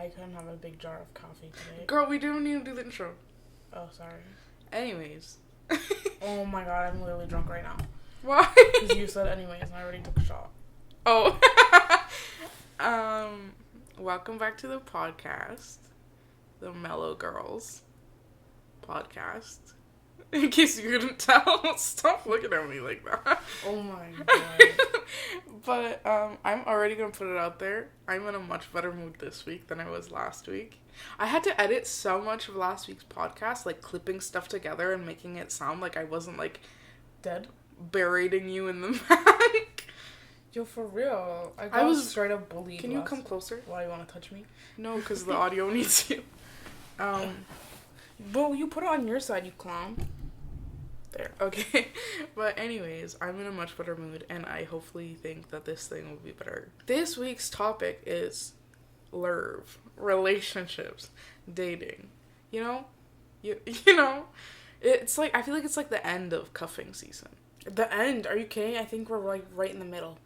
I couldn't have a big jar of coffee today. Girl, we didn't need to do the intro. Oh, sorry. Anyways. Oh my god, I'm literally drunk right now. Why? Because you said anyways, and I already took a shot. Oh. Welcome back to the podcast. The Mellow Girls podcast. In case you couldn't tell, stop looking at me like that. Oh my god. But, I'm already gonna put it out there. I'm in a much better mood this week than I was last week. I had to edit so much of last week's podcast, like clipping stuff together and making it sound like I wasn't, like, Dead? berating you in the back. Yo, for real. I was straight up bullied. Can you come closer? Why, you want to touch me? No, because the audio needs you. Well, you put it on your side, you clown. There. Okay. But anyways, I'm in a much better mood, and I hopefully think that this thing will be better. This week's topic is LERV. Relationships. Dating. You know? You know? It's like, I feel like it's like the end of cuffing season. The end? Are you kidding? I think we're like right in the middle.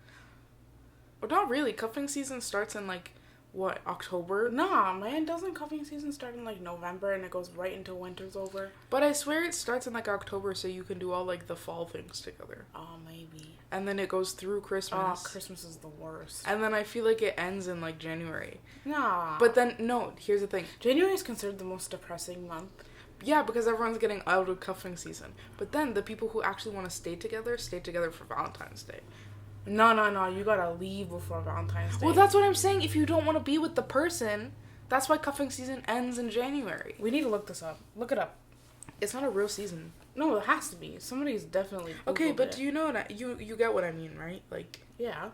Well, not really. Cuffing season starts in like, what, October? Nah, man, doesn't cuffing season start in like November and it goes right until winter's over? But I swear it starts in like October so you can do all like the fall things together. Oh, maybe. And then it goes through Christmas. Oh, Christmas is the worst. And then I feel like it ends in like January. Nah. But then, no, here's the thing. January is considered the most depressing month. Yeah, because everyone's getting out of cuffing season. But then the people who actually want to stay together for Valentine's Day. No, you gotta leave before Valentine's Day. Well, that's what I'm saying. If you don't want to be with the person, that's why cuffing season ends in January. We need to look this up. Look it up. It's not a real season. No, it has to be. Somebody's definitely Googled Okay, but it. do you know what you get what I mean, right? Like, yeah.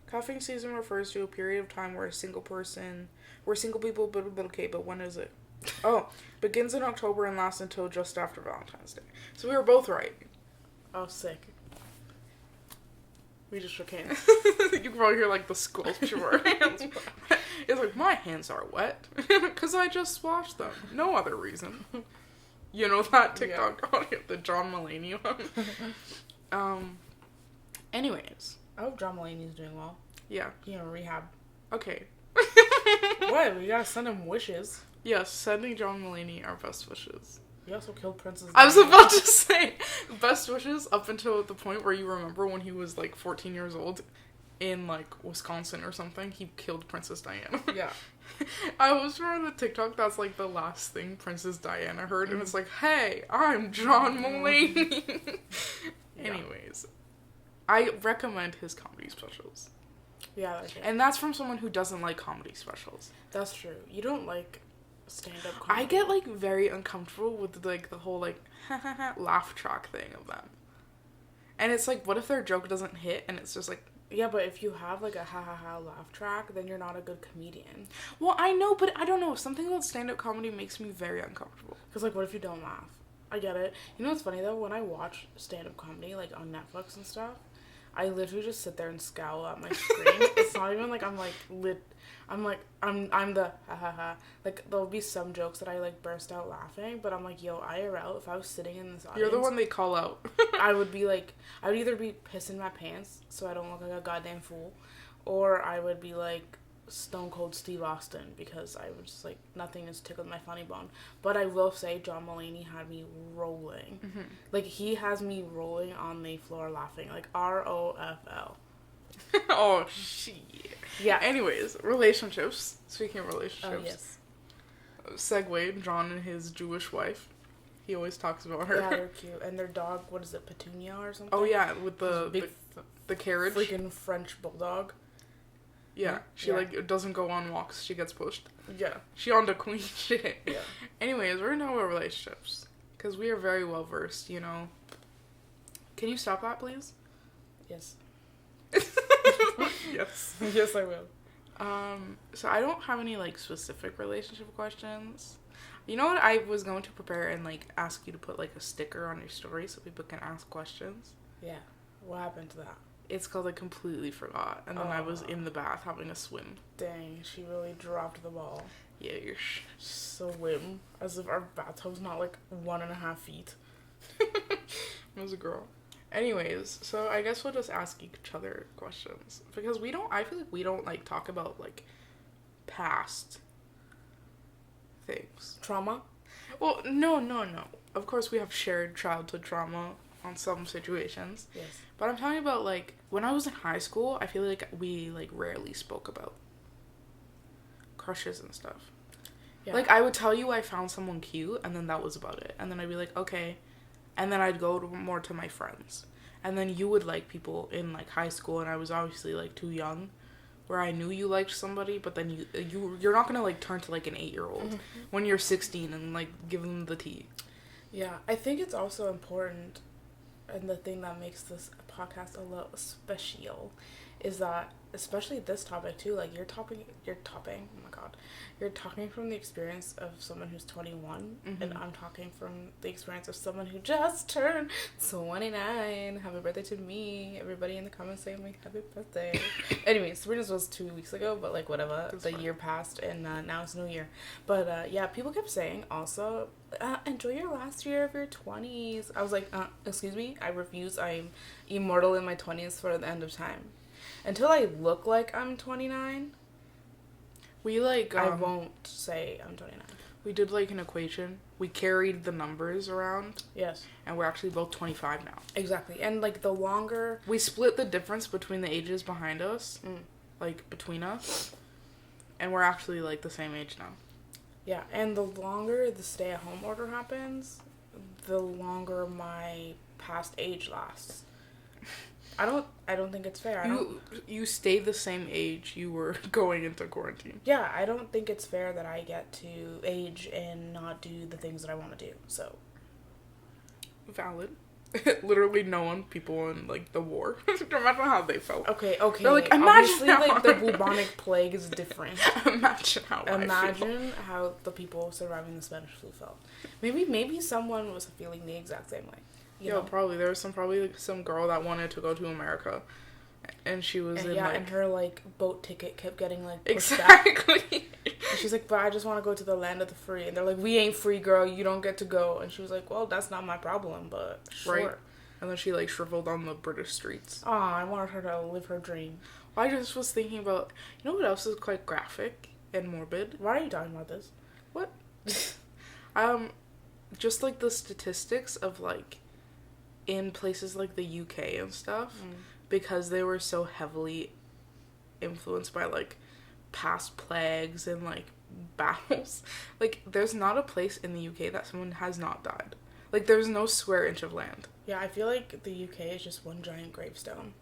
Cuffing season refers to a period of time where single people, but when is it? Oh, begins in October and lasts until just after Valentine's Day. So we were both right. Oh, sick. We just shook hands. You can probably hear, like, the squelch of our hands. It's like, my hands are wet. Because I just washed them. No other reason. You know that TikTok audio? The John Mulaney one? Anyways. I hope John Mulaney's doing well. Yeah. He in rehab. Okay. What? We gotta send him wishes. Yes, sending John Mulaney our best wishes. He also killed Princess I was about to say, best wishes up until the point where you remember when he was, like, 14 years old in, like, Wisconsin or something. He killed Princess Diana. Yeah. I always remember the TikTok that's, like, the last thing Princess Diana heard, and it's like, hey, I'm John Mulaney. Anyways, I recommend his comedy specials. Yeah, that's it. And that's from someone who doesn't like comedy specials. That's true. You don't like stand-up comedy. I get, like, very uncomfortable with, like, the whole, like, laugh track thing of them. And it's like, what if their joke doesn't hit and it's just like... Yeah, but if you have, like, a ha-ha-ha laugh track, then you're not a good comedian. Well, I know, but I don't know. Something about stand-up comedy makes me very uncomfortable. Because, like, what if you don't laugh? I get it. You know what's funny, though? When I watch stand-up comedy, like, on Netflix and stuff, I literally just sit there and scowl at my screen. It's not even like I'm the ha-ha-ha. Like, there'll be some jokes that I, like, burst out laughing, but I'm like, yo, IRL, if I was sitting in this audience... You're the one they call out. I would be, like... I would either be pissing my pants so I don't look like a goddamn fool, or I would be, like, Stone Cold Steve Austin, because I was just, like, nothing has tickled my funny bone. But I will say, John Mulaney had me rolling. Mm-hmm. Like, he has me rolling on the floor laughing. Like, ROFL. Oh, shit. Yeah. Anyways, relationships. Speaking of relationships. Oh, yes. Segue, John and his Jewish wife. He always talks about her. Yeah, they're cute. And their dog, what is it, Petunia or something? Oh, yeah, with the carriage. Freaking French bulldog. Yeah, she, like, doesn't go on walks. She gets pushed. Yeah. She on the queen shit. Yeah. Anyways, we're gonna talk about relationships. Because we are very well versed, you know. Can you stop that, please? Yes. Yes. Yes, I will. So I don't have any, like, specific relationship questions. You know what? I was going to prepare and, like, ask you to put, like, a sticker on your story so people can ask questions. Yeah. What happened to that? It's called I completely forgot. And then I was in the bath having a swim. Dang, she really dropped the ball. Yeah, you're Swim. As if our bathtub's not, like, 1.5 feet. It was a girl. Anyways, so I guess we'll just ask each other questions. Because I feel like we don't, like, talk about, like, past things. Trauma? Well, no. Of course, we have shared childhood trauma on some situations. Yes. But I'm talking about, like, when I was in high school, I feel like we, like, rarely spoke about crushes and stuff. Yeah. Like, I would tell you I found someone cute, and then that was about it. And then I'd be like, okay. And then I'd go more to my friends. And then you would like people in, like, high school, and I was obviously, like, too young, where I knew you liked somebody, but then you're not gonna, like, turn to, like, an 8-year-old when you're 16 and, like, give them the tea. Yeah, I think it's also important, and the thing that makes this podcast a little special is that, especially this topic too, like you're talking from the experience of someone who's 21, and I'm talking from the experience of someone who just turned 29. Happy birthday to me. Everybody in the comments saying me happy birthday. Anyway, Sabrina's was 2 weeks ago, but like whatever. That's the fine. Year passed, and now it's New Year. But yeah, people kept saying also, enjoy your last year of your 20s. I was like, excuse me, I refuse. I'm immortal in my 20s for the end of time. Until I look like I'm 29, I won't say I'm 29. We did, like, an equation. We carried the numbers around. Yes. And we're actually both 25 now. Exactly. And, like, the longer... We split the difference between the ages behind us, like, between us, and we're actually, like, the same age now. Yeah, and the longer the stay-at-home order happens, the longer my past age lasts. I don't think it's fair. You stay the same age you were going into quarantine. Yeah, I don't think it's fair that I get to age and not do the things that I want to do. So valid. Literally no one, people in, like, the war. Imagine how they felt. Okay. They're like, imagine how like, the bubonic plague is different. Imagine how the people surviving the Spanish flu felt. Maybe someone was feeling the exact same way. You know? Probably. There was probably some girl that wanted to go to America. And she was and her, like, boat ticket kept getting, like, pushed exactly. back. And she's like, but I just want to go to the land of the free. And they're like, we ain't free, girl. You don't get to go. And she was like, well, that's not my problem, but sure. Right. And then she, like, shriveled on the British streets. Oh, I wanted her to live her dream. Well, I just was thinking about, you know what else is quite graphic and morbid? Why are you talking about this? What? Just, like, the statistics of, like, in places like the UK and stuff, because they were so heavily influenced by, like, past plagues and, like, battles. Like, there's not a place in the UK that someone has not died. Like, there's no square inch of land. Yeah, I feel like the UK is just one giant gravestone.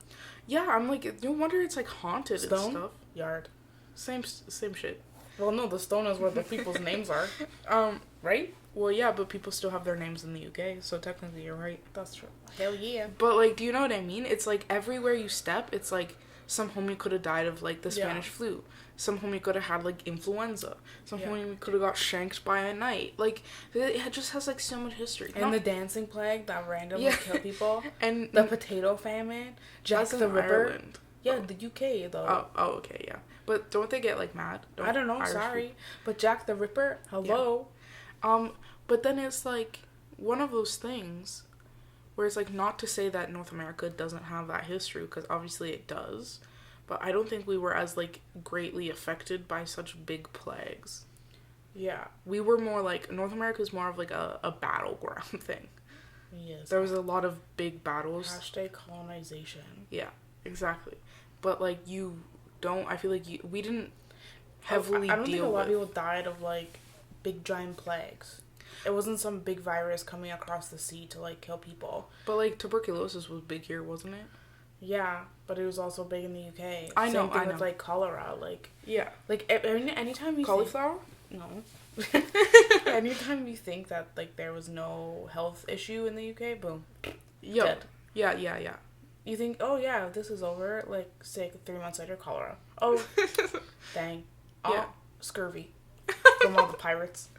Yeah, I'm like, no wonder it's, like, haunted and stuff. Yard. Same shit. Well, no, the stone is where the people's names are. Right? Well, yeah, but people still have their names in the UK, so technically you're right. That's true. Hell yeah. But, like, do you know what I mean? It's, like, everywhere you step, it's, like, some homie could have died of, like, the Spanish flu. Some homie could have had, like, influenza. Some homie could have got shanked by a knight. Like, it just has, like, so much history. And the dancing plague that randomly killed people. And the potato famine. Jack the Ripper. Ireland. Yeah, the UK, though. Oh, okay, yeah. But don't they get, like, mad? I don't know, sorry. But Jack the Ripper, hello. Yeah. But then it's, like, one of those things where it's, like, not to say that North America doesn't have that history, because obviously it does, but I don't think we were as, like, greatly affected by such big plagues. Yeah. We were more, like, North America is more of, like, a battleground thing. Yes. There was a lot of big battles. Hashtag colonization. Yeah, exactly. But, like, I feel like we didn't heavily deal with... I don't think a lot of people died of, like, big giant plagues. It wasn't some big virus coming across the sea to, like, kill people. But, like, tuberculosis was big here, wasn't it? Yeah, but it was also big in the UK. I know. Same thing with, like, cholera. Like, yeah. Like, anytime you cauliflower? No. Anytime you think that, like, there was no health issue in the UK, boom. Dead. Yeah. You think, oh, yeah, this is over. Like, say, 3 months later, cholera. Oh, dang. Oh, yeah. Scurvy. From all the pirates.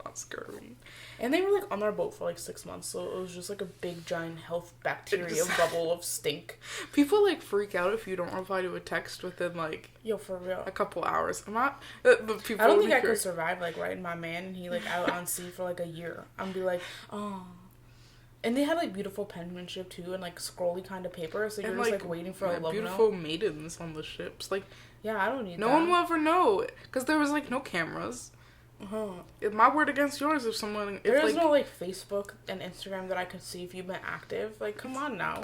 Not scurvy. And they were, like, on their boat for, like, 6 months, so it was just, like, a big, giant health bacteria bubble of stink. People, like, freak out if you don't reply to a text within, like... Yo, for real. A couple hours. I'm not... I don't think I could survive, like, writing my man and he, like, out on sea for, like, a year. I'm be like, oh... And they had, like, beautiful penmanship, too, and, like, scrolly kind of paper, so you're just, like, waiting for a love beautiful maidens on the ships. Like, Yeah, I don't need No that. one will ever know. Because there was, like, no cameras. My word against yours if someone... There is no, like, Facebook and Instagram that I could see if you've been active. Like, come on now.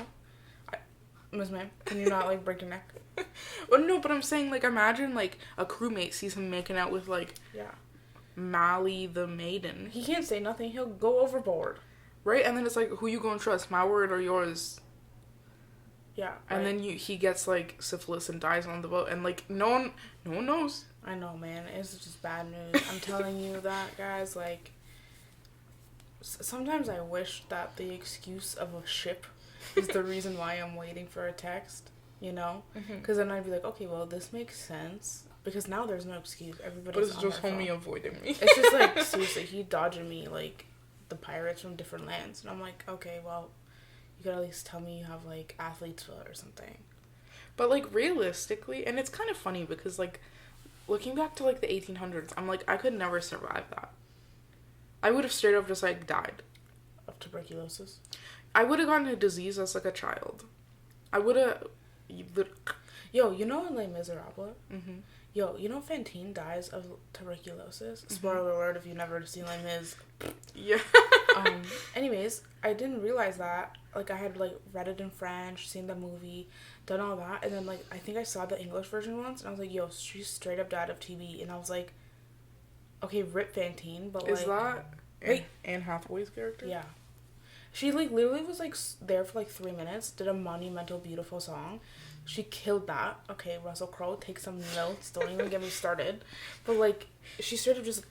Miss Ma'am, can you not, like, break your neck? Well, no, but I'm saying, like, imagine, like, a crewmate sees him making out with, like... Yeah. Mally the maiden. He can't say nothing. He'll go overboard. Right? And then it's like, who you gonna trust? My word or yours? Yeah. And then he gets, like, syphilis and dies on the boat. And, like, no one knows. I know, man. It's just bad news. I'm telling you that, guys. Like, sometimes I wish that the excuse of a ship is the reason why I'm waiting for a text, you know? Because then I'd be like, okay, well, this makes sense. Because now there's no excuse. Everybody's But it's just homie avoiding me. It's just like, seriously, he dodging me like the pirates from different lands. And I'm like, okay, well, you could at least tell me you have, like, athlete's foot or something. But, like, realistically, and it's kind of funny because, like, looking back to, like, the 1800s, I'm like, I could never survive that. I would have straight up just, like, died. Of tuberculosis? I would have gotten a disease as, like, a child. I would have... Yo, you know in Les Miserables? Yo, you know Fantine dies of tuberculosis? Spoiler alert if you've never seen Les Mis. Yeah. Anyways, I didn't realize that. Like, I had, like, read it in French, seen the movie, done all that, and then, like, I think I saw the English version once, and I was like, yo, she's straight up died of TB, and I was like, okay, rip Fantine, but, like... Is that wait, Anne Hathaway's character? Yeah. She, like, literally was, like, there for, like, 3 minutes, did a monumental, beautiful song. She killed that. Okay, Russell Crowe, take some notes. Don't even get me started. But, like, she straight up just...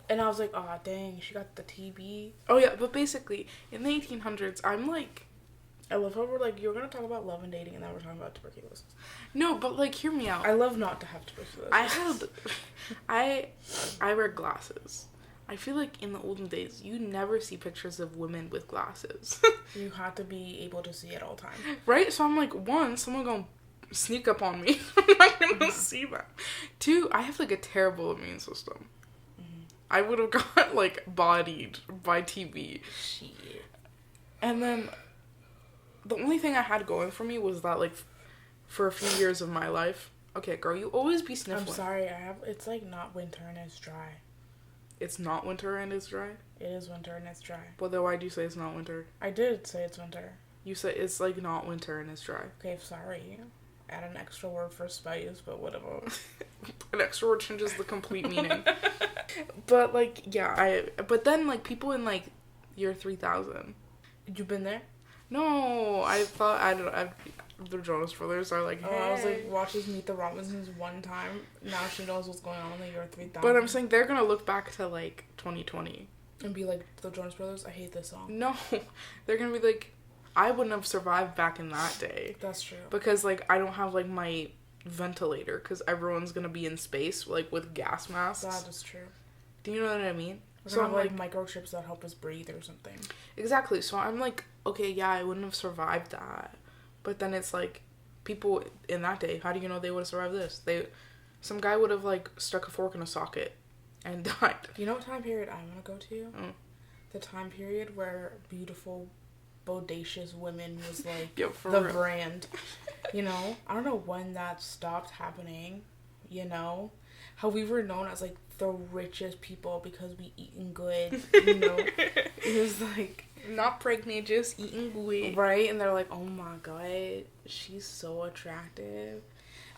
And I was like, oh, dang, she got the TB. Oh, yeah, but basically, in the 1800s, I'm like... I love how we're like, you're going to talk about love and dating, and then we're talking about tuberculosis. No, but, like, hear me out. I love not to have tuberculosis. I wear glasses. I feel like in the olden days, you never see pictures of women with glasses. You have to be able to see at all times. Right? So I'm like, one, someone gonna sneak up on me. I'm not gonna see that. Two, I have, like, a terrible immune system. I would have got, like, bodied by TB. Shit. And then, the only thing I had going for me was that, like, for a few years of my life, okay, girl, you always be sniffling. I'm sorry, it's, like, not winter and it's dry. It's not winter and it's dry? It is winter and it's dry. Well, then why do you say it's not winter? I did say it's winter. You said it's, like, not winter and it's dry. Okay, sorry. Add an extra word for spice, but whatever. An extra word changes the complete meaning. But, like, yeah, but then, like, people in, like, year 3000. You been there? No, I thought, I don't know, the Jonas Brothers are like, hey. Oh, I was like, watches Meet the Robinsons one time. Now she knows what's going on in the year 3000. But I'm saying they're gonna look back to, like, 2020. And be like, the Jonas Brothers, I hate this song. No, they're gonna be like, I wouldn't have survived back in that day. That's true. Because, like, I don't have, like, my ventilator, because everyone's gonna be in space, like, with gas masks. That is true. Do you know what I mean? We're gonna have, like, microchips that help us breathe or something. Exactly. So I'm like, okay, yeah, I wouldn't have survived that. But then it's like, people in that day, how do you know they would have survived this? Some guy would have, like, stuck a fork in a socket and died. You know what time period I want to go to? The time period where beautiful, bodacious women was, like, the real brand. You know? I don't know when that stopped happening, you know? How we were known as, like, the richest people because we eating good, you know? It was, like... Not pregnant, just eating good. Right? And they're like, oh my god, she's so attractive.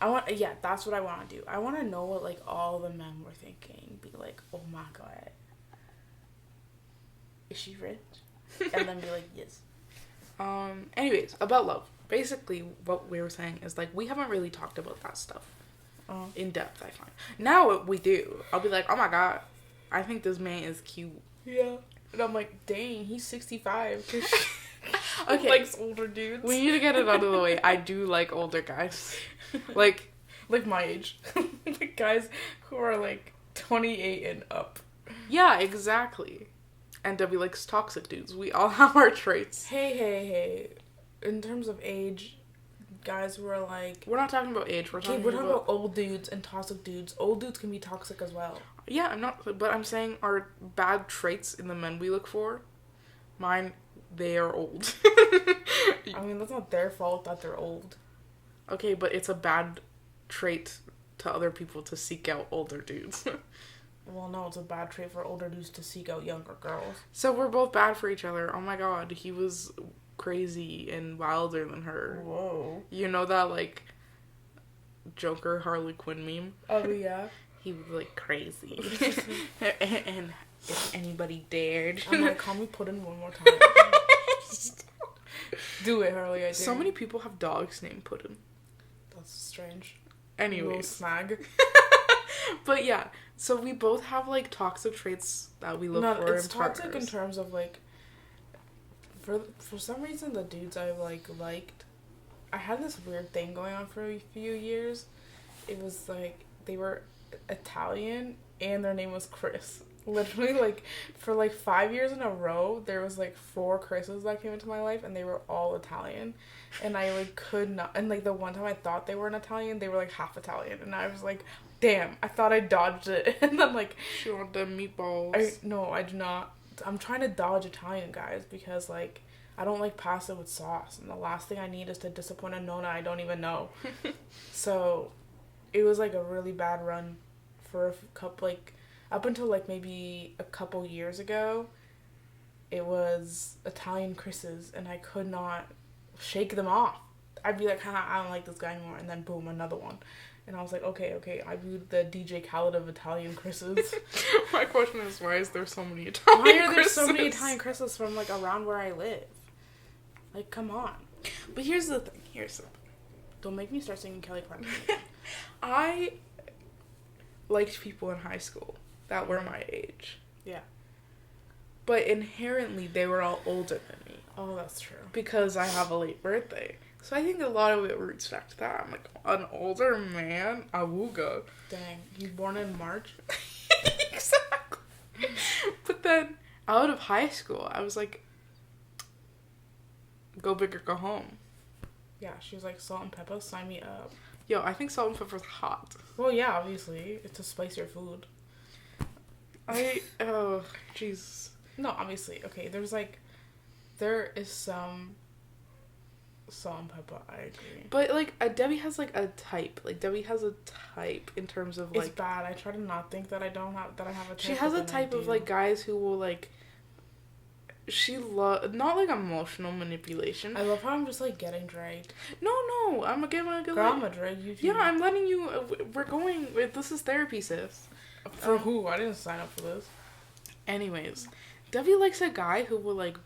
That's what I want to do. I want to know what, like, all the men were thinking. Be like, oh my god, is she rich? And then be like, yes. Anyways, about love. Basically, what we were saying is, like, we haven't really talked about that stuff in depth, I find. Now we do. I'll be like, oh my god, I think this man is cute. Yeah. And I'm like, dang, he's 65. Okay. Likes older dudes. We need to get it out of the way. I do like older guys. Like my age. Like guys who are, like, 28 and up. Yeah, exactly. And Debbie likes toxic dudes. We all have our traits. Hey. In terms of age, guys who are, like... We're not talking about age. We're talking about old dudes and toxic dudes. Old dudes can be toxic as well. Yeah, but I'm saying our bad traits in the men we look for, mine, they are old. I mean, that's not their fault that they're old. Okay, but it's a bad trait to other people to seek out older dudes. Well, no, it's a bad trait for older dudes to seek out younger girls. So we're both bad for each other. Oh my god, he was crazy and wilder than her. Whoa. You know that, like, Joker Harley Quinn meme? Oh, yeah. He was, like, crazy. And if anybody dared. I'm like, call me Puddin' one more time. Do it, Harley, I dare So you. many people have dogs named Puddin'. That's strange. Anyways. Little snag. But yeah, so we both have, like, toxic traits that we look for it's in toxic partners. in terms of, like, for some reason the dudes I, like, liked, I had this weird thing going on for a few years. It was, like, they were Italian and their name was Chris. Literally, like, for, like, 5 years in a row, there was, like, 4 Chris's that came into my life, and they were all Italian. And I, like, could not... And, like, the one time I thought they were an Italian, they were, like, half Italian. And I was like, damn, I thought I dodged it. And then, like... She want them meatballs. No, I do not. I'm trying to dodge Italian guys because, like, I don't like pasta with sauce. And the last thing I need is to disappoint a Nona I don't even know. So, it was, like, a really bad run for a couple, like... Up until, like, maybe a couple years ago, it was Italian Chris's, and I could not shake them off. I'd be like, I don't like this guy anymore, and then boom, another one. And I was like, okay, I viewed the DJ Khaled of Italian Chris's. My question is, why is there so many Italian Why are there Chris's? so many Italian Chris's from, like, around where I live? Like, come on. But here's the thing. Don't make me start singing Kelly Clarkson. I liked people in high school that were my age. Yeah. But inherently, they were all older than me. Oh, that's true. Because I have a late birthday. So I think a lot of it roots back to that. I'm like, an older man? Awooga. Dang. You born in March? Exactly. But then, out of high school, I was like, go big or go home. Yeah, she was like, salt and pepper, sign me up. Yo, I think salt and pepper's hot. Well, yeah, obviously. It's to spice your food. Oh, jeez. No, obviously. Okay, there is some salt and pepper, I agree. But, like, Debbie has, like, a type. Like, Debbie has a type in terms of, like... It's bad. I try to not think that I have a type. She has a type of, like, guys who will, like... Not, like, emotional manipulation. I love how I'm just, like, getting dragged. No, I'm gonna Girl, I'm gonna drag you too. Yeah, I'm letting you... we're going... This is therapy, sis. For who? I didn't sign up for this. Anyways, Debbie likes a guy who will, like,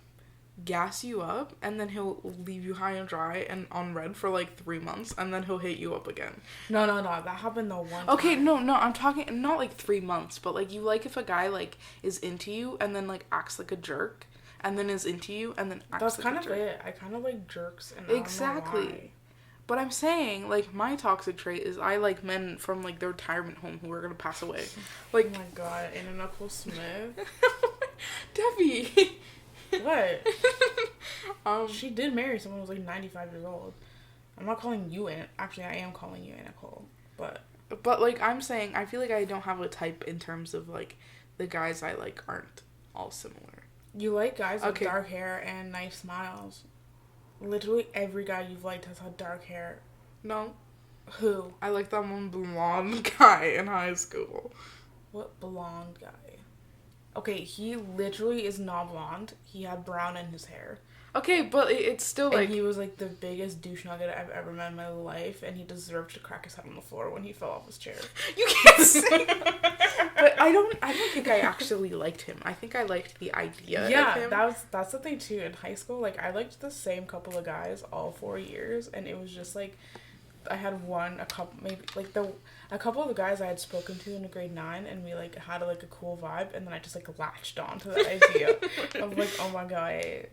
gas you up, and then he'll leave you high and dry and on red for, like, 3 months, and then he'll hit you up again. No. That happened the one time. Okay, no, I'm talking... Not, like, 3 months, but, like, you like if a guy, like, is into you, and then, like, acts like a jerk, and then is into you, and then acts That's like kind a of jerk. it. I kind of like jerks, and Exactly. I don't know why. But I'm saying, like, my toxic trait is I like men from, like, the retirement home who are gonna pass away. Like... Oh my god, Anna Nicole Smith? Debbie! What? She did marry someone who was, like, 95 years old. I'm not calling you Anna. Actually, I am calling you Anna Nicole. But, like, I'm saying, I feel like I don't have a type in terms of, like, the guys I like aren't all similar. you like guys with dark hair and nice smiles. Literally every guy you've liked has had dark hair. No. Who? I like that one blonde guy in high school. What blonde guy? Okay, he literally is not blonde. He had brown in his hair. Okay, but it's still, like... And he was, like, the biggest douche nugget I've ever met in my life, and he deserved to crack his head on the floor when he fell off his chair. You can't say that. But I don't think I actually liked him. I think I liked the idea of him. That's the thing, too. In high school, like, I liked the same couple of guys all 4 years, and it was just, like... I had a couple of the guys I had spoken to in grade 9, and we, like, had, like, a cool vibe, and then I just, like, latched on to the idea of, like, oh my god.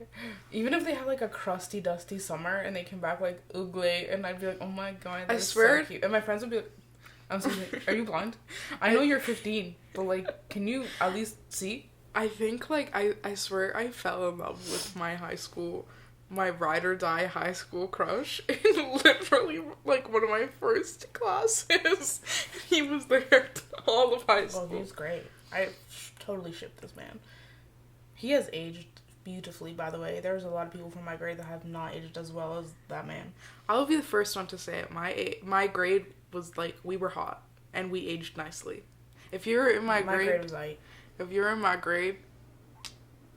Even if they had, like, a crusty, dusty summer, and they came back, like, ugly, and I'd be like, oh my god, I swear. so cute. And my friends would be like, I'm so like, are you blind? I know you're 15, but, like, can you at least see? I think, like, I swear I fell in love with my ride or die high school crush in literally, like, one of my first classes. He was there all of high school. Oh, he's great. I totally ship this man. He has aged beautifully, by the way. There's a lot of people from my grade that have not aged as well as that man. I'll be the first one to say it. My grade was like, we were hot and we aged nicely. If you're in my grade was like, if you're in my grade,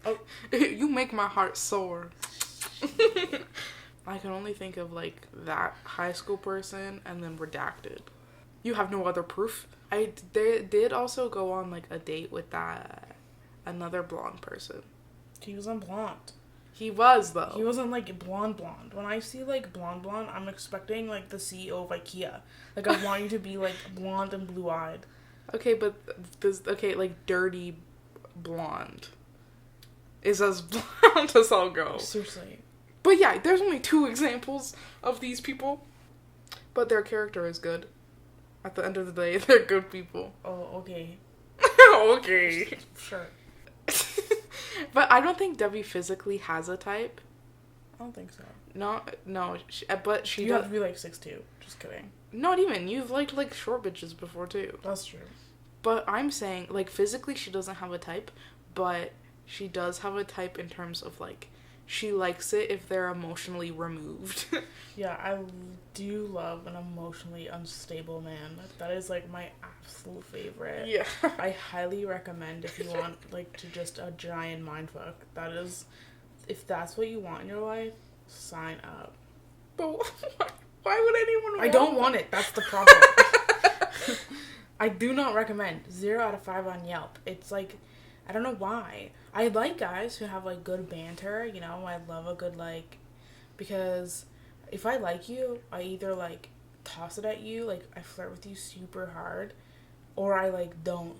oh, you make my heart sore. I can only think of like that high school person and then redacted. You have no other proof. They did also go on like a date with that another blonde person. He wasn't blonde. He was though. He wasn't like blonde. When I see like blonde, I'm expecting like the CEO of IKEA. Like I want you to be like blonde and blue eyed. Okay, but like dirty blonde is as blonde as I'll go. Seriously. But yeah, there's only 2 examples of these people, but their character is good. At the end of the day, they're good people. Oh, okay. Okay. Sure. But I don't think Debbie physically has a type. I don't think so. No, but she You have to be like 6'2". Just kidding. Not even. You've liked like short bitches before too. That's true. But I'm saying like physically she doesn't have a type, but she does have a type in terms of like she likes it if they're emotionally removed. Yeah, I do love an emotionally unstable man. That is like my absolute favorite. Yeah. I highly recommend if you want like to just a giant mindfuck. That is, if that's what you want in your life, sign up. But why would anyone want I don't want it. That's the problem. I do not recommend. 0 out of 5 on Yelp. It's like, I don't know why. I like guys who have like good banter, you know. I love a good like, because if I like you, I either like toss it at you, like I flirt with you super hard, or I like don't.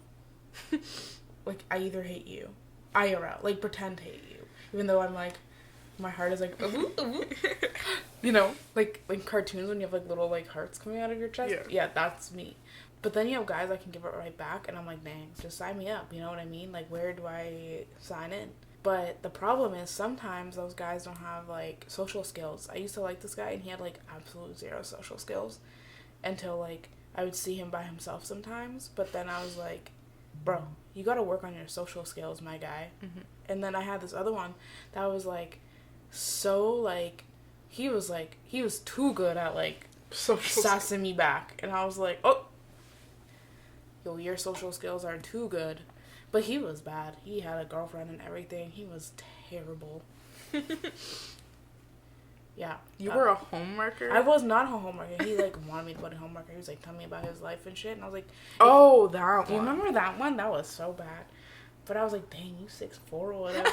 Like I either hate you, IRL, like pretend hate you, even though I'm like, my heart is like, you know, like cartoons when you have like little like hearts coming out of your chest. Yeah, that's me. But then you have guys I can give it right back, and I'm like, dang, just sign me up, you know what I mean? Like, where do I sign in? But the problem is sometimes those guys don't have, like, social skills. I used to like this guy, and he had, like, absolute 0 social skills until, like, I would see him by himself sometimes. But then I was like, bro, you gotta work on your social skills, my guy. Mm-hmm. And then I had this other one that was, like, so, like, he was too good at, like, sassing me back. And I was like, oh, yo, your social skills are too good. But he was bad. He had a girlfriend and everything. He was terrible. Yeah. You were a homewrecker? I was not a homewrecker. He, like, wanted me to put a homewrecker. He was, like, telling me about his life and shit. And I was like... Oh, that one. Do you remember that one? That was so bad. But I was like, dang, you 6'4" or whatever.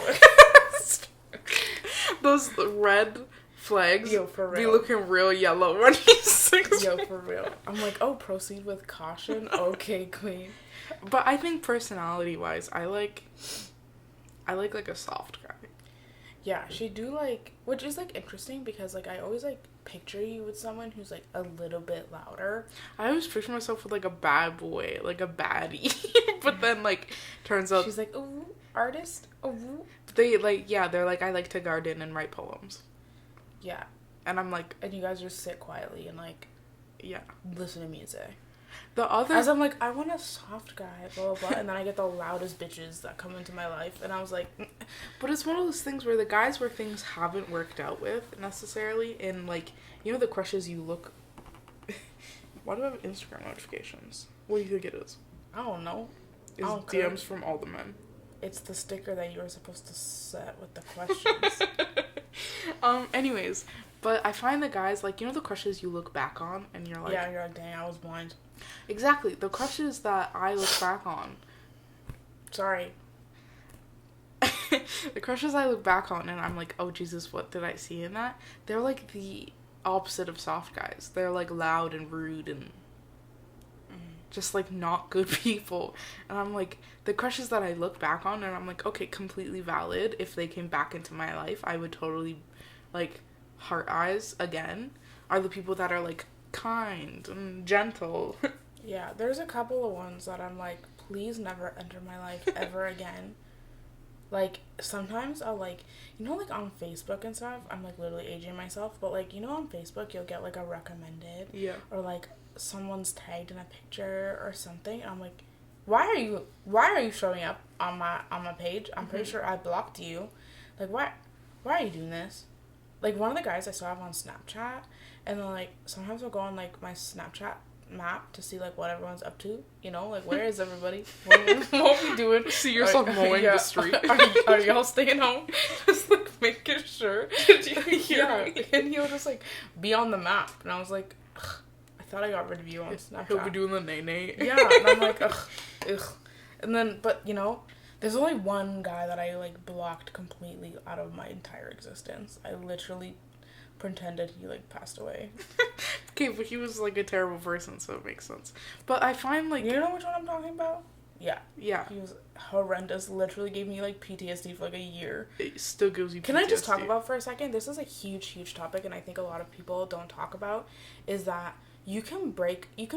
Those red flags Yo, for real. be looking real yellow when he's 6'4". Yo, for real. I'm like, oh, proceed with caution? Okay, queen. But I think personality-wise, I like a soft guy. Yeah, she do, like, which is, like, interesting because, like, I always, like, picture you with someone who's, like, a little bit louder. I always picture myself with, like, a bad boy, like a baddie. But then, like, turns out... She's like, ooh, artist, ooh. They're like, I like to garden and write poems. Yeah. And I'm like... And you guys just sit quietly and, like... Yeah. Listen to music. The other... As I'm like, I want a soft guy, blah, blah, blah. And then I get the loudest bitches that come into my life. And I was like... But it's one of those things where the guys where things haven't worked out with, necessarily. And, like, you know the crushes you look... Why do I have Instagram notifications? What do you think it is? I don't know. It's DMs from all the men. It's the sticker that you were supposed to set with the questions. Anyways, but I find the guys, like, you know the crushes you look back on and you're like... Yeah, you're like, dang, I was blind. Exactly. The crushes that I look back on... Sorry. The crushes I look back on and I'm like, oh, Jesus, what did I see in that? They're, like, the opposite of soft guys. They're, like, loud and rude and... just, like, not good people. And I'm like, the crushes that I look back on and I'm like, okay, completely valid. If they came back into my life, I would totally, like, heart eyes again, are the people that are, like, kind and gentle. Yeah, there's a couple of ones that I'm like, please never enter my life ever again. Like, sometimes I'll, like, you know, like, on Facebook and stuff, I'm, like, literally aging myself, but, like, you know, on Facebook, you'll get, like, a recommended. Yeah. Or, like, someone's tagged in a picture or something, and I'm like, why are you showing up on my page? I'm pretty sure I blocked you. Like, why are you doing this? Like, one of the guys I saw have on Snapchat, and then, like, sometimes I'll go on, like, my Snapchat map to see like what everyone's up to. You know, like where is everybody? What are we doing? See yourself mowing the street. Are y'all staying home? Just like making sure. Yeah, and he'll just like be on the map, and I was like, ugh, I thought I got rid of you on Snapchat. He'll be doing the nay. Yeah, and I'm like, ugh. And then, but you know, there's only one guy that I like blocked completely out of my entire existence. I literally pretended he like passed away. Okay, but he was like a terrible person, so it makes sense. But I find like, you know which one I'm talking about? Yeah. Yeah. He was horrendous. Literally gave me like PTSD for like a year. It still gives you PTSD. Can I just talk about for a second? This is a huge topic, and I think a lot of people don't talk about, is that you can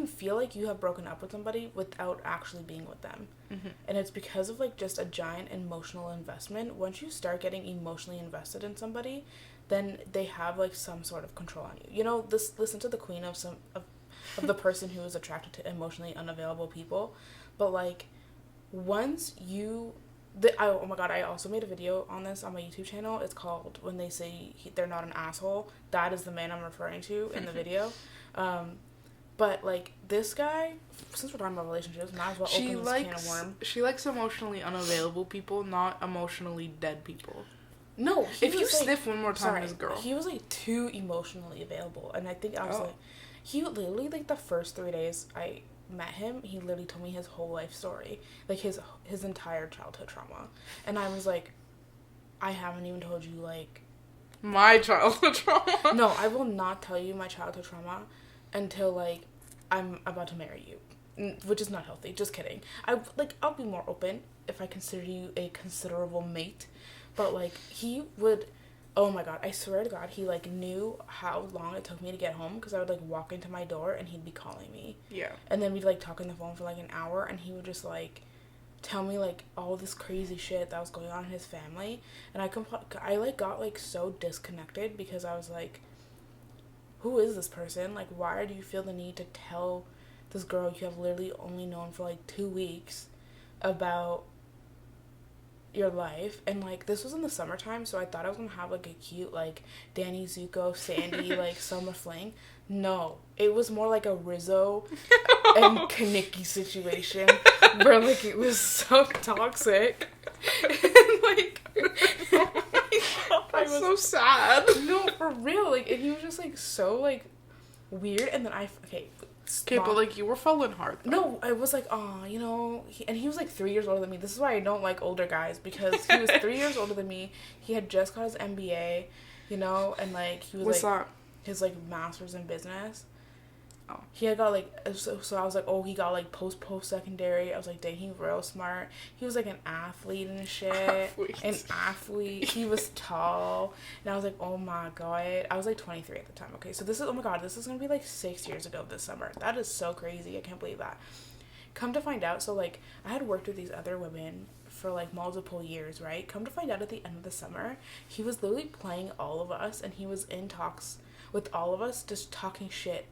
feel like you have broken up with somebody without actually being with them. Mm-hmm. And it's because of like just a giant emotional investment. Once you start getting emotionally invested in somebody, then they have like some sort of control on you. You know, listen to the queen of the person who is attracted to emotionally unavailable people. But like once oh my god, I also made a video on this on my YouTube channel. It's called When They Say They're Not an Asshole. That is the man I'm referring to in the video. But like this guy, since we're talking about relationships, might as well open this can of worms. She likes emotionally unavailable people, not emotionally dead people. No, if you sniff one more time, this girl. He was like too emotionally available, and I think I was like, he literally like the first 3 days I met him, he literally told me his whole life story, like his entire childhood trauma, and I was like, I haven't even told you like my childhood trauma. No, I will not tell you my childhood trauma until like I'm about to marry you, which is not healthy. Just kidding. I'll be more open if I consider you a considerable mate. But, like, he would, oh my god, I swear to god, he, like, knew how long it took me to get home, because I would, like, walk into my door, and he'd be calling me. Yeah. And then we'd, like, talk on the phone for, like, an hour, and he would just, like, tell me, like, all this crazy shit that was going on in his family, and I like, got, like, so disconnected, because I was, like, who is this person? Like, why do you feel the need to tell this girl you have literally only known for, like, 2 weeks about your life? And like this was in the summertime, so I thought I was gonna have like a cute like Danny Zuko, Sandy like summer fling. No, it was more like a Rizzo and Kaneki situation where like it was so toxic. And like I was so sad. No, for real. Like, and he was just like so like weird. And then Okay, but like you were falling hard though. No, I was like, oh, you know, he was like 3 years older than me. This is why I don't like older guys, because he was 3 years older than me. He had just got his MBA, you know, and like he was his like master's in business. Oh. He had got like so I was like, oh, he got like post-secondary. I was like, dang, he real smart. He was like an athlete and shit. An athlete. He was tall. And I was like, oh my god. I was like 23 at the time. Okay, so this is, oh my god, this is gonna be like 6 years ago this summer. That is so crazy. I can't believe that. Come to find out, so like I had worked with these other women for like multiple years, right? Come to find out at the end of the summer, he was literally playing all of us, and he was in talks with all of us, just talking shit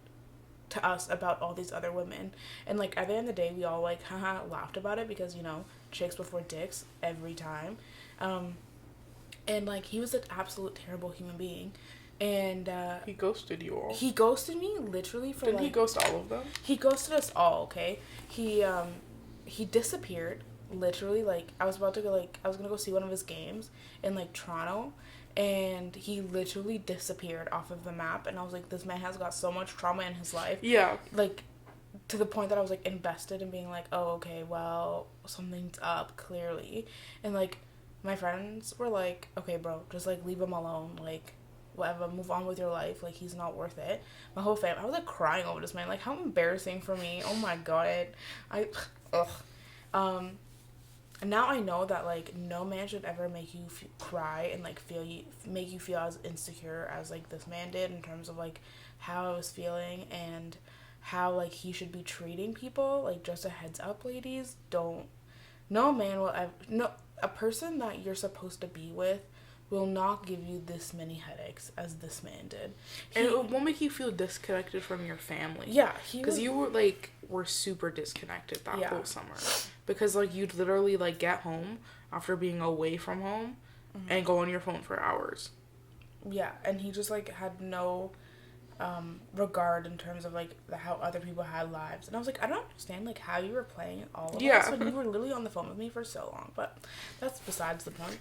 to us about all these other women. And like at the end of the day, we all like haha laughed about it, because you know, chicks before dicks every time. And like he was an absolute terrible human being, and he ghosted you all. He ghosted me literally for Didn't he ghost all of them? He ghosted us all. Okay, he disappeared literally. Like I was gonna go see one of his games in like Toronto, and he literally disappeared off of the map, and I was like, this man has got so much trauma in his life. Yeah. Like, to the point that I was, like, invested in being like, oh, okay, well, something's up, clearly. And, like, my friends were like, okay, bro, just, like, leave him alone, like, whatever, move on with your life, like, he's not worth it. My whole family, I was, like, crying over this man, like, how embarrassing for me, oh my god, and now I know that, like, no man should ever make you cry and, like, make you feel as insecure as, like, this man did, in terms of, like, how I was feeling and how, like, he should be treating people. Like, just a heads up, ladies, no man will ever, a person that you're supposed to be with will not give you this many headaches as this man did. And it won't make you feel disconnected from your family. Yeah. Because you were super disconnected that whole summer. Because, like, you'd literally, like, get home after being away from home and go on your phone for hours. Yeah, and he just, like, had no regard in terms of like how other people had lives, and I was like, I don't understand like how you were playing all of Yeah. us when you were literally on the phone with me for so long, but that's besides the point.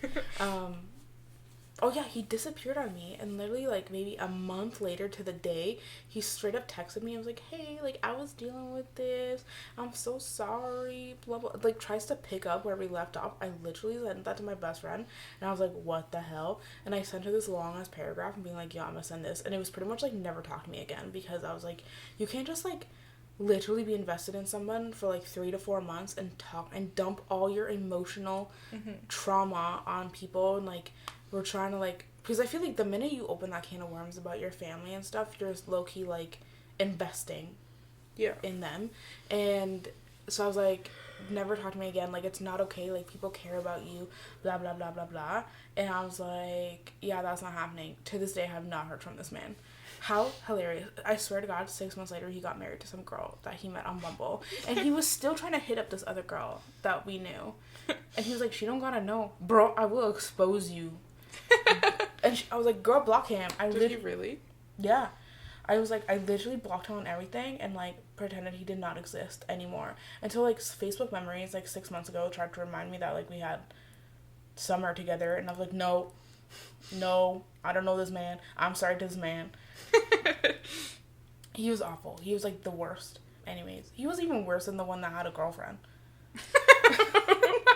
Oh yeah, he disappeared on me, and literally like maybe a month later to the day, he straight up texted me. I was like, hey, like I was dealing with this, I'm so sorry, blah blah, like tries to pick up where we left off. I literally sent that to my best friend, and I was like, what the hell? And I sent her this long ass paragraph and being like, yeah, I'm gonna send this, and it was pretty much like never talk to me again, because I was like, you can't just like literally be invested in someone for like 3 to 4 months and talk and dump all your emotional trauma on people, and like we're trying to like, because I feel like the minute you open that can of worms about your family and stuff, you're just low-key like investing in them. And so I was like, never talk to me again, like it's not okay, like people care about you, blah blah blah blah blah. And I was like, yeah, that's not happening. To this day I have not heard from this man. How hilarious. I swear to God, 6 months later he got married to some girl that he met on Bumble, and he was still trying to hit up this other girl that we knew, and he was like, she don't gotta know, bro, I will expose you. And I was like, girl, block him. Did he really? Yeah. I was like, I literally blocked him on everything and like pretended he did not exist anymore, until like Facebook memories like 6 months ago tried to remind me that like we had summer together, and I was like, no, I don't know this man, I'm sorry to this man. He was awful. He was like the worst. Anyways, he was even worse than the one that had a girlfriend.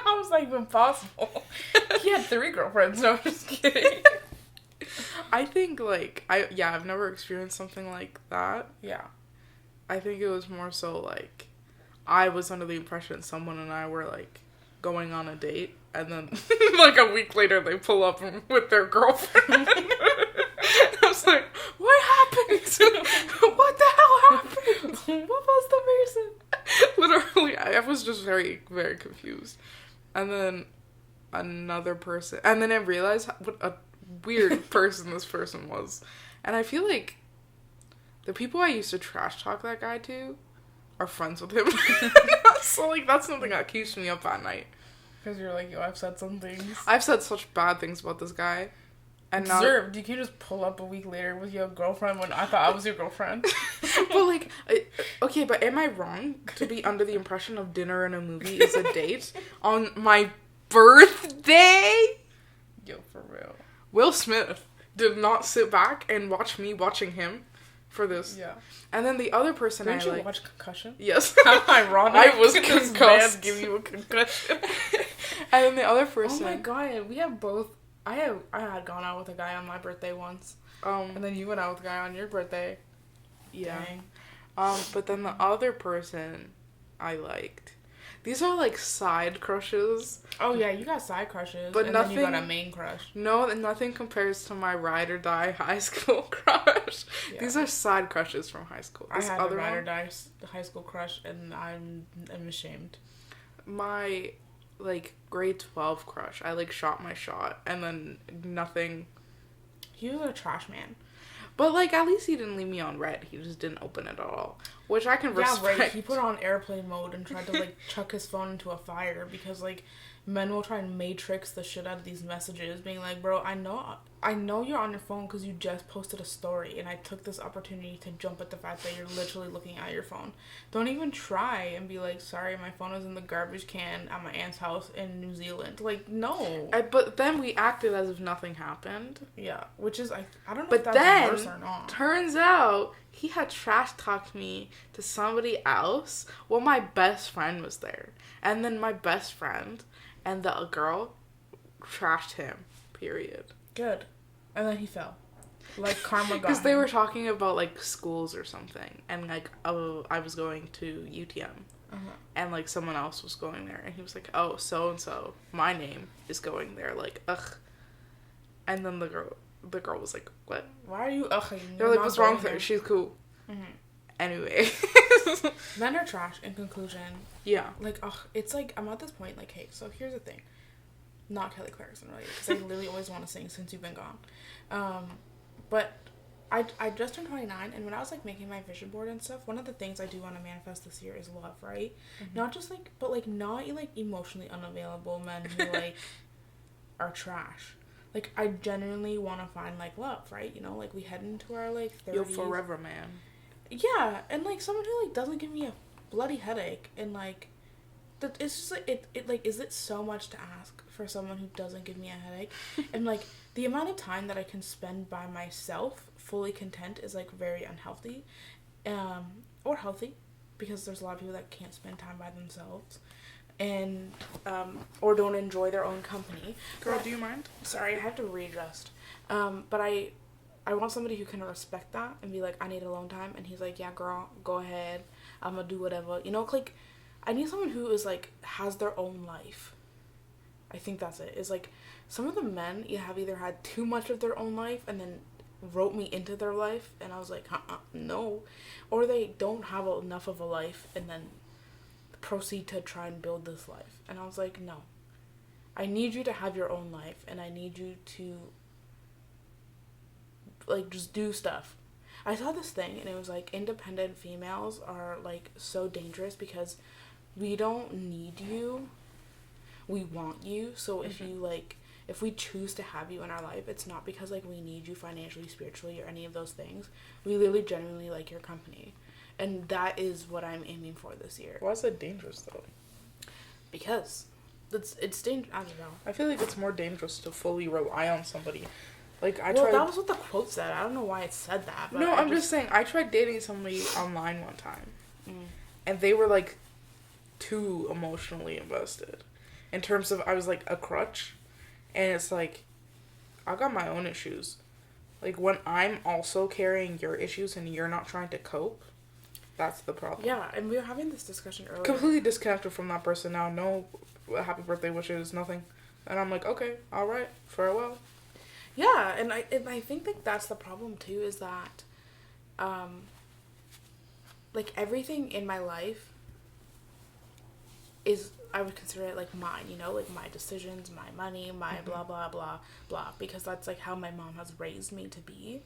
How was that even possible? He had 3 girlfriends. No, I'm just kidding. I think like I've never experienced something like that. Yeah. I think it was more so like I was under the impression someone and I were like going on a date, and then like a week later they pull up with their girlfriend. I was like, what happened? What the hell happened? What was the reason? Literally, I was just very, very confused. And then another person, and then I realized what a weird person this person was. And I feel like the people I used to trash talk that guy to are friends with him. So like that's something that keeps me up at night. Because you're like, yo, I've said some things. I've said such bad things about this guy. And now, deserved. You can't just pull up a week later with your girlfriend when I thought I was your girlfriend. But like, okay, but am I wrong to be under the impression of dinner and a movie is a date on my birthday? Yo, for real. Will Smith did not sit back and watch me watching him for this. Yeah. And then the other person Didn't you like, watch Concussion? Yes. How ironic. I was this concussed. man give you a concussion. And then the other person. Oh my god, we have both. I had gone out with a guy on my birthday once. And then you went out with a guy on your birthday. Yeah. Dang. But then the other person I liked. These are like side crushes. Oh yeah, you got side crushes, but and nothing, then you got a main crush. No, nothing compares to my ride or die high school crush. Yeah. These are side crushes from high school. This I had a ride or die high school crush, and I'm ashamed. My like grade 12 crush, I like shot my shot, and then nothing. He was a trash man. But, like, at least he didn't leave me on red. He just didn't open it at all. Which I can respect. Right. He put it on airplane mode and tried to, like, chuck his phone into a fire because, like, men will try and matrix the shit out of these messages, being like, bro, I know you're on your phone because you just posted a story, and I took this opportunity to jump at the fact that you're literally looking at your phone. Don't even try and be like, sorry, my phone is in the garbage can at my aunt's house in New Zealand. Like, no. But then we acted as if nothing happened. Yeah, which is, I don't know but if that's then, worse or not. Turns out, he had trash talked me to somebody else while my best friend was there. And then my best friend and the girl trashed him, period. Good. And then he fell. Like, karma got him. Because they were talking about, like, schools or something. And, like, oh, I was going to UTM. Uh-huh. And, like, someone else was going there. And he was like, oh, so-and-so, my name is going there. Like, ugh. And then the girl was like, what? Why are you ughing? They're like, what's wrong with her? She's cool. Mm-hmm. Anyway. Men are trash, in conclusion. Yeah. Like, it's like, I'm at this point, like, hey, so here's the thing. Not Kelly Clarkson, really, because I literally always want to sing since you've been gone. But I just turned 29, and when I was, like, making my vision board and stuff, one of the things I do want to manifest this year is love, right? Mm-hmm. Not just, like, but, like, not, like, emotionally unavailable men who, like, are trash. like, I genuinely want to find, like, love, right? You know, like, we head into our, like, 30s. You're forever, man. Yeah, and, like, someone who, like, doesn't give me a bloody headache, and, like, it's just, like, like, is it so much to ask for someone who doesn't give me a headache? And, like, the amount of time that I can spend by myself, fully content, is, like, very unhealthy, or healthy, because there's a lot of people that can't spend time by themselves, and, or don't enjoy their own company. Girl, do you mind? Sorry, I have to readjust. But I want somebody who can respect that and be like, I need alone time, and he's like, yeah, girl, go ahead, I'm gonna do whatever. You know, like, I need someone who is, like, has their own life. I think that's it. Is, like, some of the men have either had too much of their own life and then wrote me into their life, and I was like, no. Or they don't have enough of a life and then proceed to try and build this life. And I was like, no. I need you to have your own life, and I need you to, like, just do stuff. I saw this thing, and it was, like, independent females are, like, so dangerous because we don't need you. We want you. So if you, like, if we choose to have you in our life, it's not because, like, we need you financially, spiritually, or any of those things. We literally genuinely like your company. And that is what I'm aiming for this year. Why is it dangerous, though? Because it's dangerous. I don't know. I feel like it's more dangerous to fully rely on somebody. Like, that was what the quote said. I don't know why it said that. But no, I'm just saying, I tried dating somebody online one time. Mm. And they were, like, too emotionally invested. In terms of, I was, like, a crutch. And it's like, I got my own issues. Like, when I'm also carrying your issues and you're not trying to cope, that's the problem. Yeah, and we were having this discussion earlier. Completely disconnected from that person now. No happy birthday wishes, nothing. And I'm like, okay, alright, farewell. Yeah, and I think that that's the problem too, is that, like, everything in my life is, I would consider it, like, mine, you know, like, my decisions, my money, my blah, blah, blah, blah, because that's, like, how my mom has raised me to be.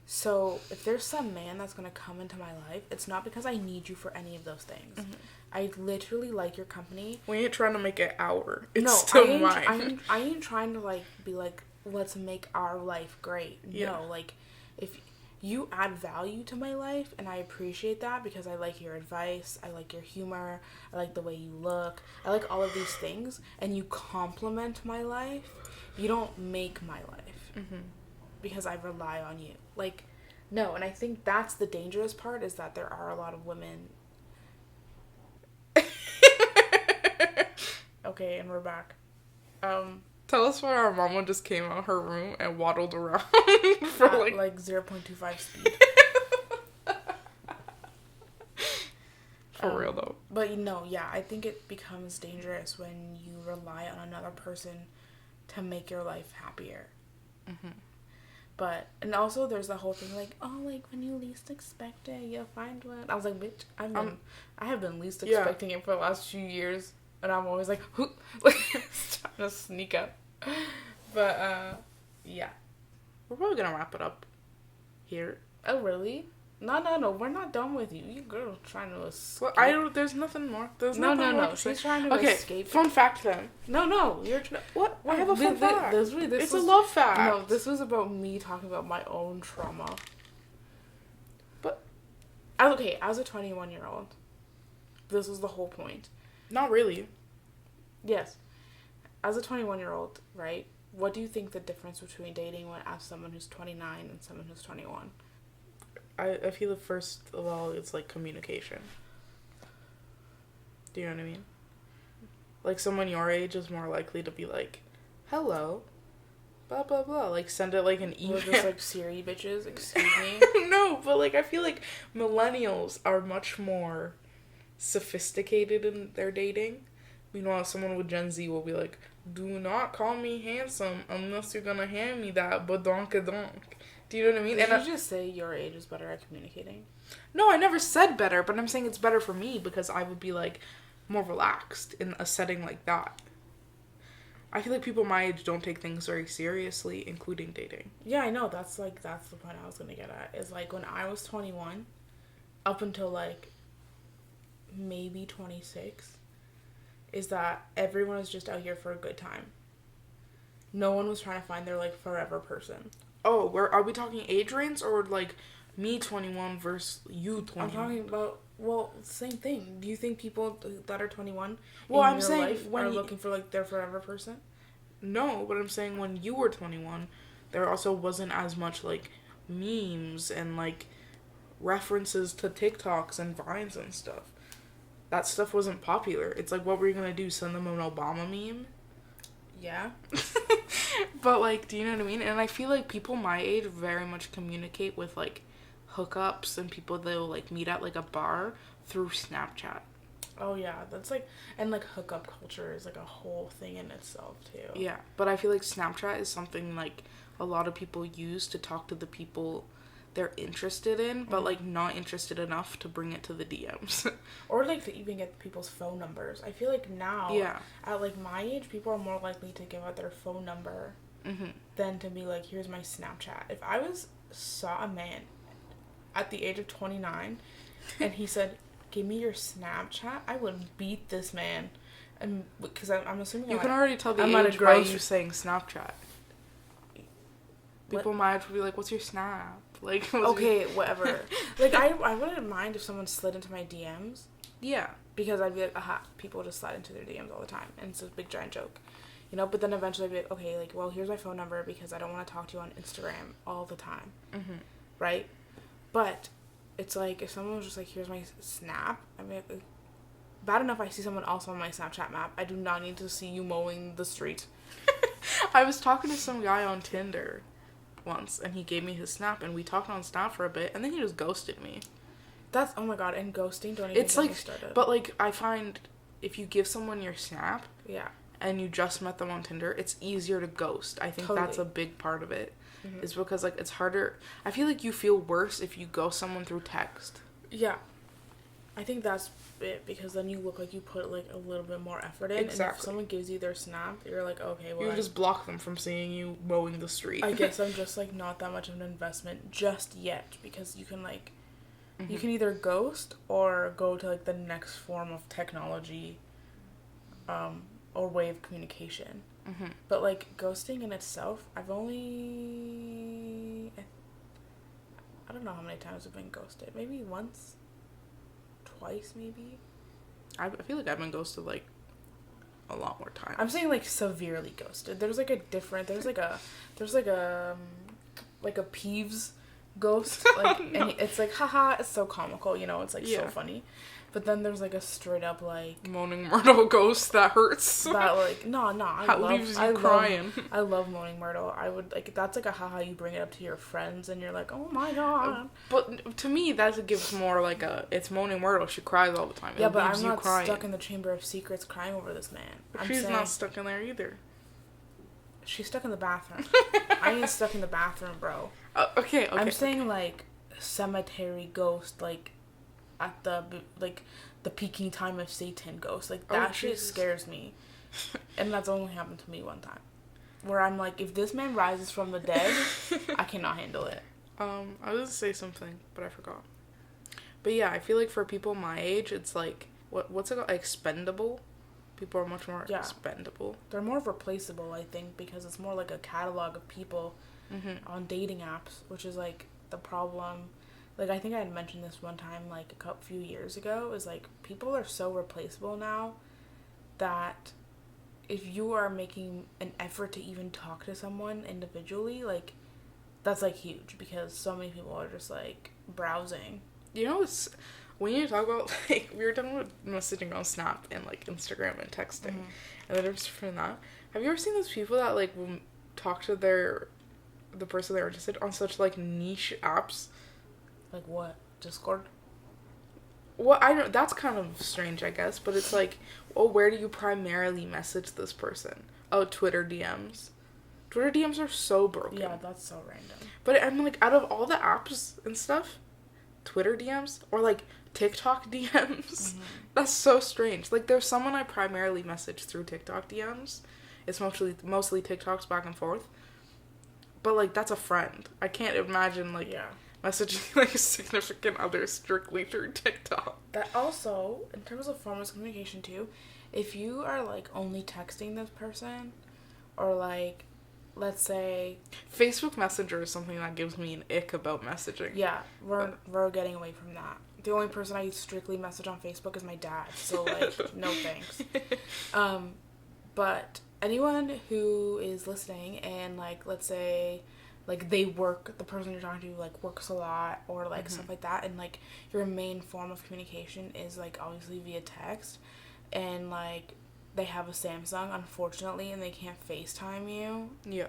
So, if there's some man that's gonna come into my life, it's not because I need you for any of those things. Mm-hmm. I literally like your company. We ain't trying to make it our. It's still mine. I ain't trying to, like, be like, let's make our life great. Yeah. No, like, if you add value to my life, and I appreciate that because I like your advice, I like your humor, I like the way you look, I like all of these things, and you complement my life, you don't make my life. Mm-hmm. Because I rely on you. Like, no, and I think that's the dangerous part, is that there are a lot of women. Okay, and we're back. Tell us why our mama just came out of her room and waddled around for at, like 0.25 speed. For real though. But yeah, I think it becomes dangerous when you rely on another person to make your life happier. Mm-hmm. But, and also there's the whole thing, like, oh, like, when you least expect it, you'll find one. I was like, bitch, I have been least expecting it for the last few years, and I'm always like, who, like, trying to sneak up. But, yeah. We're probably gonna wrap it up here. Oh, really? No, we're not done with you. You girl trying to escape. Well, there's nothing more. No. She's trying to escape. Fun fact then. No, you're what? I have a fun fact. It's a love fact. No, this was about me talking about my own trauma. But, okay, as a 21-year-old, this was the whole point. Not really. Yes. As a 21-year-old, right? What do you think the difference between dating as someone who's 29 and someone who's 21? I feel first of all, it's like communication. Do you know what I mean? Like, someone your age is more likely to be like, hello, blah, blah, blah. Like, send it like an email. We're just like Siri bitches, excuse me. No, but like, I feel like millennials are much more sophisticated in their dating. Meanwhile, someone with Gen Z will be like, do not call me handsome unless you're gonna hand me that badonk-a-donk. Do you know what I mean? Did you just say your age is better at communicating? No, I never said better, but I'm saying it's better for me because I would be, like, more relaxed in a setting like that. I feel like people my age don't take things very seriously, including dating. Yeah, I know. That's the point I was gonna get at. Is, like, when I was 21, up until, like, maybe 26, is that everyone is just out here for a good time. No one was trying to find their, like, forever person. Oh, are we talking age range or like me 21 versus you 21? I'm talking about, well, same thing. Do you think people that are 21 Well, in I'm your saying life when are looking for, like, their forever person? No, but I'm saying when you were 21, there also wasn't as much like memes and like references to TikToks and Vines and stuff. That stuff wasn't popular. It's like, what were you gonna do? Send them an Obama meme? Yeah. But like, do you know what I mean? And I feel like people my age very much communicate with like hookups and people they'll like meet at like a bar through Snapchat. Oh, yeah. That's, like, and, like, hookup culture is, like, a whole thing in itself, too. Yeah, but I feel like Snapchat is something like a lot of people use to talk to the people they're interested in, but like not interested enough to bring it to the DMs. Or, like, to even get people's phone numbers. I feel like now, Yeah. at, like, my age, people are more likely to give out their phone number than to be like, here's my Snapchat. If I saw a man at the age of 29 and he said, give me your Snapchat, I would beat this man. And because I'm assuming You can already tell the I'm at a age by grocery- you saying Snapchat. People my age would be like, what's your Snap? Like, okay, whatever. Like, I wouldn't mind if someone slid into my DMs. Yeah. Because I'd be like, aha, people just slide into their DMs all the time. And it's a big giant joke. You know, but then eventually I'd be like, okay, like, well, here's my phone number because I don't want to talk to you on Instagram all the time. Mm-hmm. Right? But it's like, if someone was just like, here's my Snap, I mean, bad enough I see someone else on my Snapchat map. I do not need to see you mowing the street. I was talking to some guy on Tinder once, and he gave me his Snap, and we talked on Snap for a bit, and then he just ghosted me. That's, oh my god, and ghosting, don't even It's get me like, started. but like, I find if you give someone your Snap, yeah. and you just met them on Tinder, it's easier to ghost. I think that's a big part of it. Mm-hmm. Is because like it's harder. I feel like you feel worse if you ghost someone through text. Yeah. I think that's it, because then you look like you put, like, a little bit more effort in. Exactly. And if someone gives you their Snap, you're like, okay, well, You just block them from seeing you mowing the street. I guess I'm just, like, not that much of an investment just yet, because you can, like, you can either ghost or go to, like, the next form of technology or way of communication. Mm-hmm. But, like, ghosting in itself, I've only... I don't know how many times I've been ghosted. Maybe once? Twice, maybe? I feel like I've been ghosted like a lot more times. I'm saying, like, severely ghosted. There's like a Peeves ghost, like, no. and it's like, haha, it's so comical, you know, it's like Yeah. so funny. But then there's like a straight up like Moaning Myrtle ghost that hurts. that, like, no, Leaves you crying. I love Moaning Myrtle. I would, like, that's like a haha, you bring it up to your friends and you're like, oh my god. But to me, that gives more like a, it's Moaning Myrtle. She cries all the time. Yeah, It but leaves I'm you not crying. stuck in the Chamber of Secrets crying over this man. But I'm she's saying, not stuck in there either. she's stuck in the bathroom. I ain't stuck in the bathroom, bro. Okay. I'm saying, like, cemetery ghost, like, at the, like, the peaking time of Satan ghost. Like, that shit Jesus. scares me. And that's only happened to me one time. Where I'm like, if this man rises from the dead, I cannot handle it. I was gonna say something, but I forgot. But yeah, I feel like for people my age, it's like, what's it called? Expendable? People are much more expendable. They're more replaceable, I think, because it's more like a catalog of people on dating apps, which is, like, the problem. Like, I think I had mentioned this one time, like, a few years ago, is, like, people are so replaceable now that if you are making an effort to even talk to someone individually, like, that's, like, huge, because so many people are just, like, browsing. You know, it's, when you talk about, like, we were talking about messaging on Snap and, like, Instagram and texting, and the difference between that. Have you ever seen those people that, like, will talk to the person they're interested on such, like, niche apps? Like, what? Discord? Well, I don't, that's kind of strange, I guess, but it's like, oh, where do you primarily message this person? Oh, Twitter DMs. Twitter DMs are so broken. Yeah, that's so random. But I'm like, out of all the apps and stuff, Twitter DMs or like TikTok DMs, that's so strange. Like, there's someone I primarily message through TikTok DMs. It's mostly TikToks back and forth. But, like, that's a friend. I can't imagine, like, messaging, like, a significant other strictly through TikTok. That also, in terms of forms of communication, too, if you are, like, only texting this person, or, like, let's say... Facebook Messenger is something that gives me an ick about messaging. Yeah, we're getting away from that. The only person I strictly message on Facebook is my dad, so, like, no thanks. But anyone who is listening and, like, let's say, like, they work, the person you're talking to, like, works a lot or, like, stuff like that, and, like, your main form of communication is, like, obviously via text, and, like, they have a Samsung, unfortunately, and they can't FaceTime you. Yeah.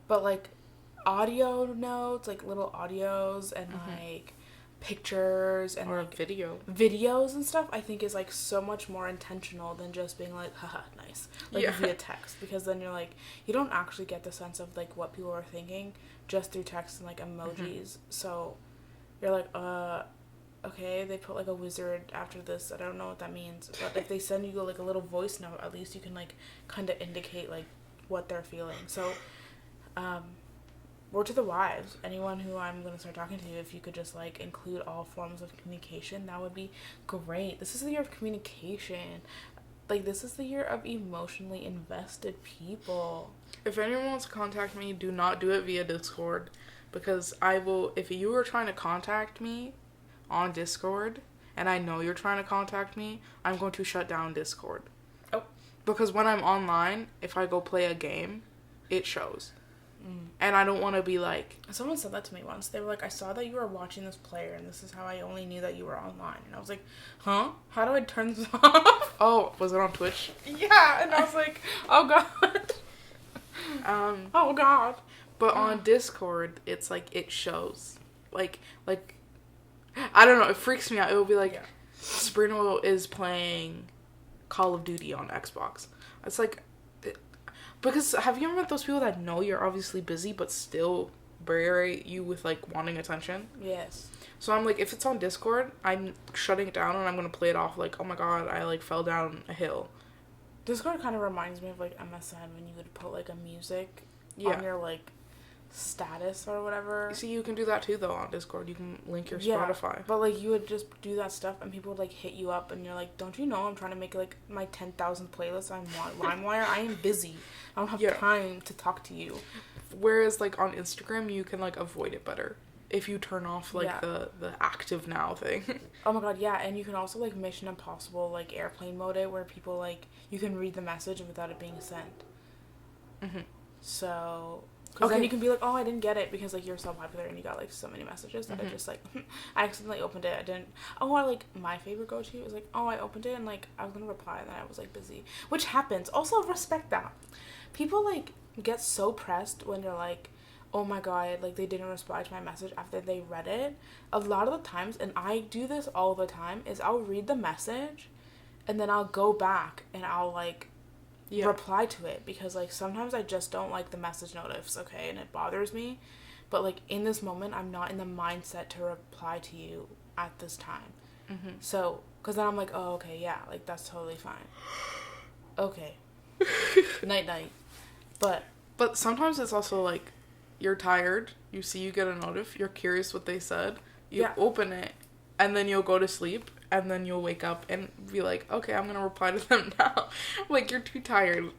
But, like, audio notes, like, little audios and, like, pictures and, or like, videos and stuff, I think is, like, so much more intentional than just being like, haha, nice, like, via text, because then you're like, you don't actually get the sense of, like, what people are thinking just through text and, like, emojis. So you're like, okay, they put, like, a wizard after this, I don't know what that means, but if they send you, like, a little voice note, at least you can, like, kind of indicate, like, what they're feeling. So word to the wise, anyone who I'm going to start talking to, if you could just, like, include all forms of communication, that would be great. This is the year of communication. Like, this is the year of emotionally invested people. If anyone wants to contact me, do not do it via Discord, because I will, if you are trying to contact me on Discord, and I know you're trying to contact me, I'm going to shut down Discord. Oh. Because when I'm online, if I go play a game, it shows. And I don't want to be like... Someone said that to me once. They were like, I saw that you were watching this player, and this is how I only knew that you were online. And I was like, huh? How do I turn this off? Oh, was it on Twitch? Yeah, and I was like, oh god. Oh god. But on Discord, it's like, it shows. Like, I don't know, it freaks me out. It will be like, Sabrina is playing Call of Duty on Xbox. It's like... Because have you ever met those people that know you're obviously busy but still berate you with, like, wanting attention? Yes. So I'm like, if it's on Discord, I'm shutting it down and I'm going to play it off like, oh my god, I, like, fell down a hill. Discord kind of reminds me of, like, MSN when you would put, like, a music on your, like, status or whatever. See, you can do that too, though, on Discord. You can link your Spotify. But, like, you would just do that stuff and people would, like, hit you up and you're like, don't you know I'm trying to make, like, my 10,000 playlists on LimeWire? I am busy. I don't have time to talk to you. Whereas, like, on Instagram, you can, like, avoid it better if you turn off, like, the active now thing. Oh my god, yeah, and you can also, like, Mission Impossible, like, airplane mode it, where people, like, you can read the message without it being sent. So... Because then you can be like, oh, I didn't get it because, like, you're so popular and you got, like, so many messages that I just, like, I accidentally opened it. I didn't. Oh, or, like, my favorite go-to is, like, oh, I opened it and, like, I was going to reply and then I was, like, busy. Which happens. Also, respect that. People, like, get so pressed when you're, like, oh, my God, like, they didn't reply to my message after they read it. A lot of the times, and I do this all the time, is I'll read the message and then I'll go back and I'll, like... reply to it, because, like, sometimes I just don't like the message notifs, okay, and it bothers me, but, like, in this moment, I'm not in the mindset to reply to you at this time, so, because then I'm like, oh, okay, yeah, like, that's totally fine, okay, night, but sometimes it's also, like, you're tired, you see you get a notif, you're curious what they said, you open it, and then you'll go to sleep, and then you'll wake up and be like, okay, I'm going to reply to them now. Like, you're too tired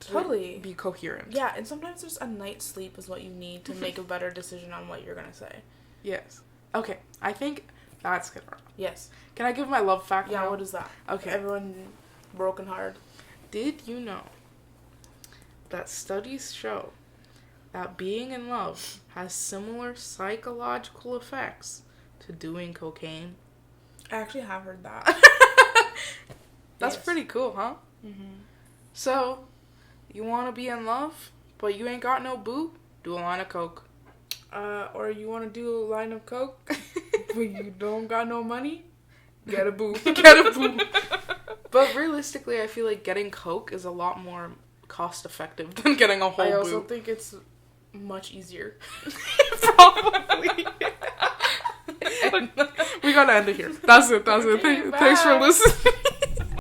to be coherent. Yeah, and sometimes just a night's sleep is what you need to make a better decision on what you're going to say. Yes. Okay, I think that's good. Yes. Can I give my love fact now? Yeah, what is that? Okay. Everyone broken heart. Did you know that studies show that being in love has similar psychological effects to doing cocaine? I actually have heard that. That's pretty cool, huh? So, you want to be in love, but you ain't got no boo? Do a line of coke. Or you want to do a line of coke, but you don't got no money? Get a boo. Get a boo. But realistically, I feel like getting coke is a lot more cost effective than getting a whole boo. I also think it's much easier. Probably. We gotta end it here. That's it. Okay, Thanks for listening.